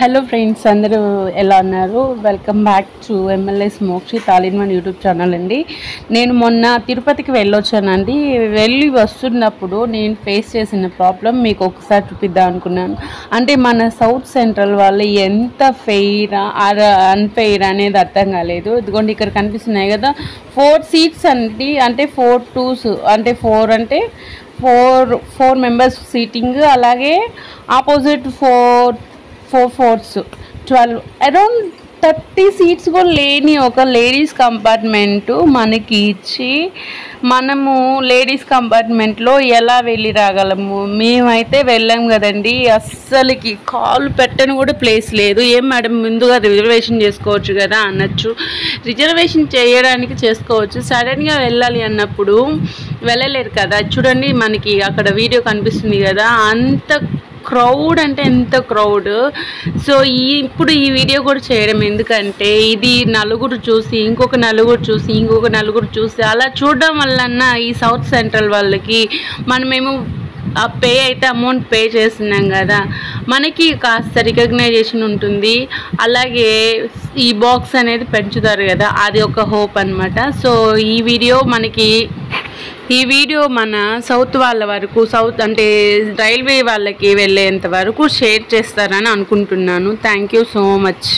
Hello friends, అందరూ ఎలా ఉన్నారు? Welcome back to MLS Mokshi తాలిన్మన్ యూట్యూబ్ ఛానల్ అండి. నేను మొన్న తిరుపతికి వెళ్ళొచ్చానండి. వెళ్ళి వస్తున్నప్పుడు నేను ఫేస్ చేసిన ప్రాబ్లం మీకు ఒకసారి చూపిద్దాం అనుకున్నాను. అంటే మన సౌత్ సెంట్రల్ వాళ్ళు ఎంత ఫెయిర్ ఆర్ అన్ఫెయిర్ అనేది అర్థం కాలేదు. ఇదిగోండి ఇక్కడ కనిపిస్తున్నాయి కదా, 4 సీట్స్ అండి. అంటే 4 2s అంటే 4 మెంబర్స్ సీటింగ్, అలాగే ఆపోజిట్ 4 4s 12 అరౌండ్ 30 సీట్స్ కూడా లేని ఒక లేడీస్ కంపార్ట్మెంటు మనకి ఇచ్చి మనము లేడీస్ కంపార్ట్మెంట్లో ఎలా వెళ్ళి రాగలము? మేమైతే వెళ్ళాం కదండి, అస్సలకి కాలు పెట్టని కూడా ప్లేస్ లేదు. ఏం మేడం, ముందుగా రిజర్వేషన్ చేసుకోవచ్చు కదా అనొచ్చు. రిజర్వేషన్ చేయడానికి చేసుకోవచ్చు, సడన్గా వెళ్ళాలి అన్నప్పుడు వెళ్ళలేరు కదా. చూడండి, మనకి అక్కడ వీడియో కనిపిస్తుంది కదా, అంత క్రౌడ్ అంటే ఎంత క్రౌడ్. సో ఇప్పుడు ఈ వీడియో కూడా చేయడం ఎందుకంటే, ఇది నలుగురు చూసి ఇంకొక నలుగురు చూసి అలా చూడడం వలన ఈ సౌత్ సెంట్రల్ వాళ్ళకి మనమేమో ఆ అమౌంట్ పే చేస్తున్నాం కదా, మనకి కాస్త రికగ్నైజేషన్ ఉంటుంది. అలాగే ఈ బాక్స్ అనేది పెంచుతారు కదా, అది ఒక హోప్ అనమాట. సో ఈ వీడియో మన సౌత్ వాళ్ళ వరకు, సౌత్ అంటే రైల్వే వాళ్ళకి వెళ్ళేంత వరకు షేర్ చేస్తారని అనుకుంటున్నాను. Thank you so much.